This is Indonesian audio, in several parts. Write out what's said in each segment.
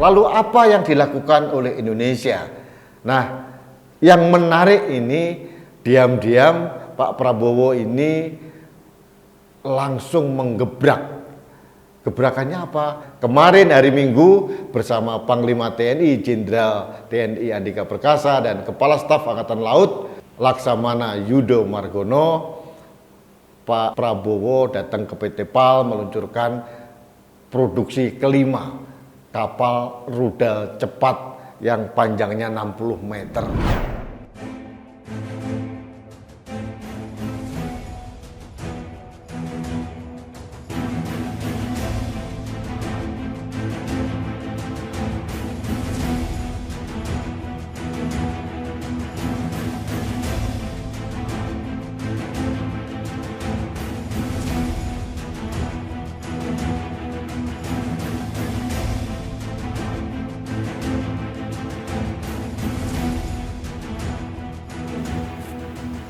lalu apa yang dilakukan oleh Indonesia? Nah, yang menarik ini diam-diam Pak Prabowo ini langsung menggebrak. Gebrakannya apa? Kemarin hari Minggu bersama Panglima TNI Jenderal TNI Andika Perkasa dan Kepala Staf Angkatan Laut Laksamana Yudo Margono, Pak Prabowo datang ke PT PAL meluncurkan produksi kelima kapal rudal cepat yang panjangnya 60 meter.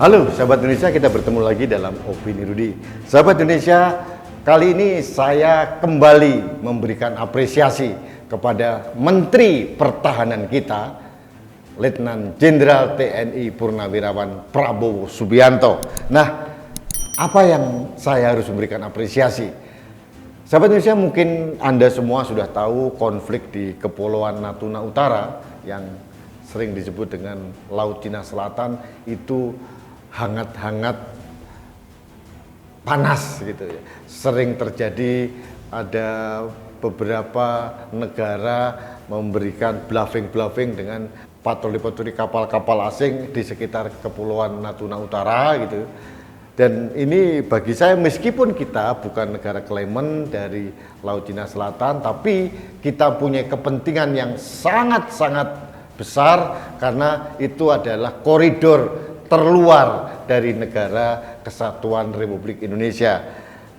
Halo sahabat Indonesia, kita bertemu lagi dalam Opini Rudi. Sahabat Indonesia, kali ini saya kembali memberikan apresiasi kepada Menteri Pertahanan kita, Letnan Jenderal TNI Purnawirawan Prabowo Subianto. Nah, apa yang saya harus memberikan apresiasi? Sahabat Indonesia, mungkin Anda semua sudah tahu konflik di Kepulauan Natuna Utara yang sering disebut dengan Laut Cina Selatan itu hangat-hangat panas gitu ya. Sering terjadi, ada beberapa negara memberikan bluffing dengan patroli-patroli kapal-kapal asing di sekitar Kepulauan Natuna Utara gitu. Dan ini bagi saya, meskipun kita bukan negara claimant dari Laut Cina Selatan, tapi kita punya kepentingan yang sangat-sangat besar karena itu adalah koridor terluar dari negara Kesatuan Republik Indonesia.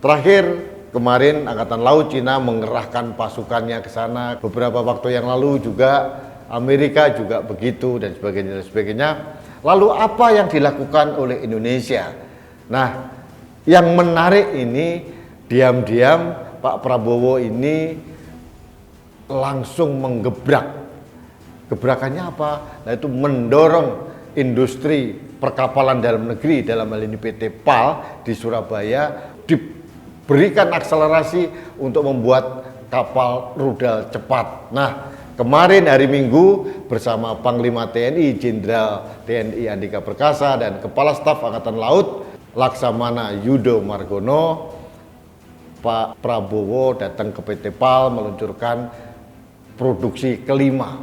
Terakhir kemarin Angkatan Laut Cina mengerahkan pasukannya ke sana. Beberapa waktu yang lalu juga Amerika juga begitu dan sebagainya. Lalu apa yang dilakukan oleh Indonesia? Nah, yang menarik ini diam-diam Pak Prabowo ini langsung menggebrak. Gebrakannya apa? Nah, itu mendorong industri perkapalan dalam negeri, dalam hal ini PT PAL di Surabaya, diberikan akselerasi untuk membuat kapal rudal cepat. Nah, kemarin hari Minggu bersama Panglima TNI Jenderal TNI Andika Perkasa dan Kepala Staf Angkatan Laut Laksamana Yudo Margono, Pak Prabowo datang ke PT PAL meluncurkan produksi kelima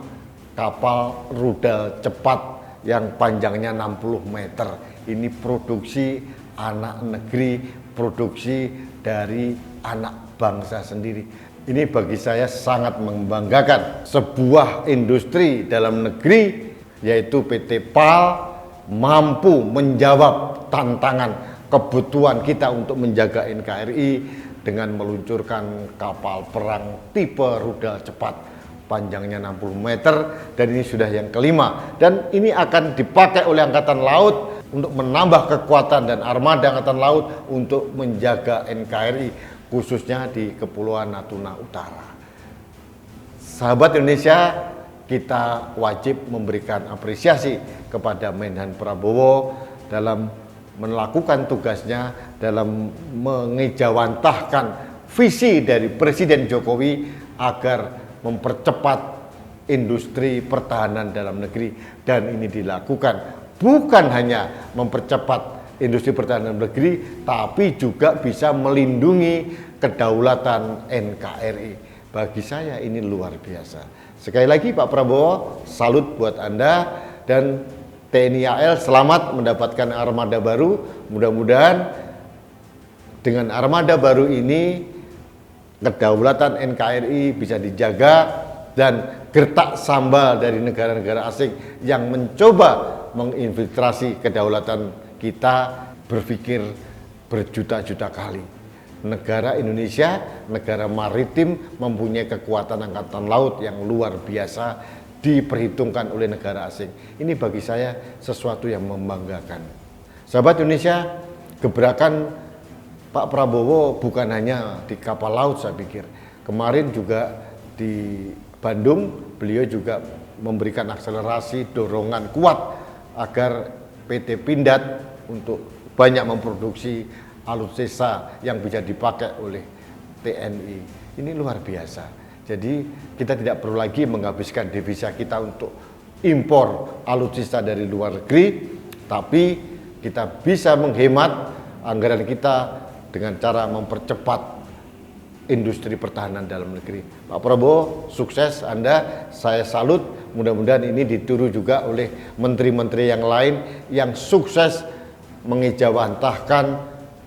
kapal rudal cepat yang panjangnya 60 meter. Ini produksi anak negeri, produksi dari anak bangsa sendiri. Ini bagi saya sangat membanggakan. Sebuah industri dalam negeri, yaitu PT PAL, mampu menjawab tantangan kebutuhan kita untuk menjaga NKRI dengan meluncurkan kapal perang tipe rudal cepat panjangnya 60 meter, dan ini sudah yang kelima, dan ini akan dipakai oleh Angkatan Laut untuk menambah kekuatan dan armada Angkatan Laut untuk menjaga NKRI khususnya di Kepulauan Natuna Utara. Sahabat Indonesia, kita wajib memberikan apresiasi kepada Menhan Prabowo dalam melakukan tugasnya, dalam mengejawantahkan visi dari Presiden Jokowi agar mempercepat industri pertahanan dalam negeri. Dan ini dilakukan bukan hanya mempercepat industri pertahanan dalam negeri, tapi juga bisa melindungi kedaulatan NKRI. Bagi saya ini luar biasa. Sekali lagi Pak Prabowo, salut buat Anda, dan TNI AL selamat mendapatkan armada baru. Mudah-mudahan dengan armada baru ini kedaulatan NKRI bisa dijaga dan gertak sambal dari negara-negara asing yang mencoba menginfiltrasi kedaulatan kita berpikir berjuta-juta kali. Negara Indonesia, negara maritim, mempunyai kekuatan angkatan laut yang luar biasa, diperhitungkan oleh negara asing. Ini bagi saya sesuatu yang membanggakan. Sahabat Indonesia, gebrakan Pak Prabowo bukan hanya di kapal laut, saya pikir. Kemarin juga di Bandung, beliau juga memberikan akselerasi dorongan kuat agar PT Pindad untuk banyak memproduksi alutsista yang bisa dipakai oleh TNI. Ini luar biasa. Jadi kita tidak perlu lagi menghabiskan devisa kita untuk impor alutsista dari luar negeri, tapi kita bisa menghemat anggaran kita dengan cara mempercepat industri pertahanan dalam negeri. Pak Prabowo, sukses Anda, saya salut. Mudah-mudahan ini ditiru juga oleh menteri-menteri yang lain yang sukses mengejawantahkan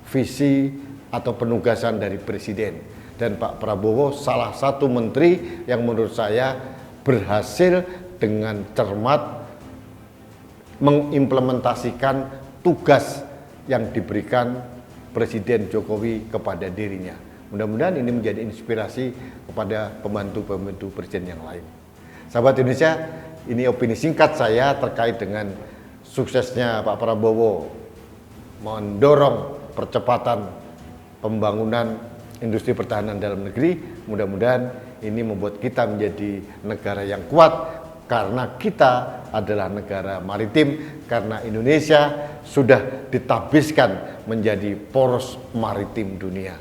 visi atau penugasan dari Presiden. Dan Pak Prabowo salah satu menteri yang menurut saya berhasil dengan cermat mengimplementasikan tugas yang diberikan Presiden Jokowi kepada dirinya. Mudah-mudahan ini menjadi inspirasi kepada pembantu-pembantu Presiden yang lain. Sahabat Indonesia, ini opini singkat saya terkait dengan suksesnya Pak Prabowo mendorong percepatan pembangunan industri pertahanan dalam negeri. Mudah-mudahan ini membuat kita menjadi negara yang kuat karena kita adalah negara maritim, karena Indonesia sudah ditabiskan menjadi poros maritim dunia.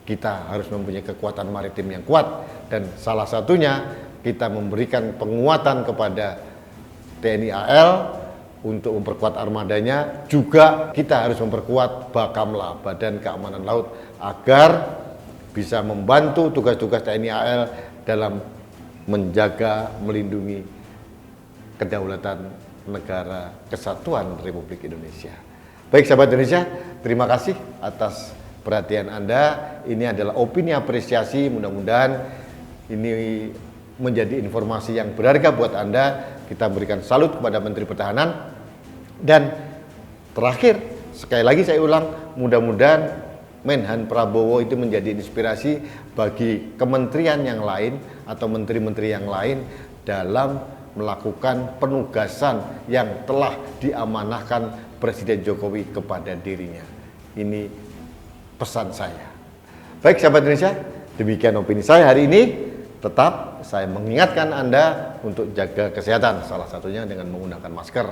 Kita harus mempunyai kekuatan maritim yang kuat, dan salah satunya kita memberikan penguatan kepada TNI AL untuk memperkuat armadanya. Juga kita harus memperkuat Bakamla, Badan Keamanan Laut, agar bisa membantu tugas-tugas TNI AL dalam menjaga, melindungi kedaulatan negara kesatuan Republik Indonesia. Baik sahabat Indonesia, terima kasih atas perhatian Anda. Ini adalah opini apresiasi, mudah-mudahan ini menjadi informasi yang berharga buat Anda. Kita berikan salut kepada Menteri Pertahanan. Dan terakhir, sekali lagi saya ulang, mudah-mudahan Menhan Prabowo itu menjadi inspirasi bagi kementerian yang lain atau menteri-menteri yang lain dalam melakukan penugasan yang telah diamanahkan Presiden Jokowi kepada dirinya. Ini pesan saya. Baik sahabat Indonesia, demikian opini saya hari ini. Tetap saya mengingatkan Anda untuk jaga kesehatan, salah satunya dengan menggunakan masker.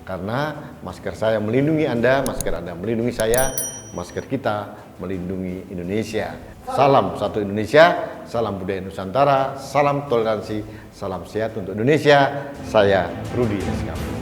Karena masker saya melindungi Anda, masker Anda melindungi saya, masker kita melindungi Indonesia. Salam satu Indonesia, salam budaya Nusantara, salam toleransi, salam sehat untuk Indonesia. Saya Rudi Eskam.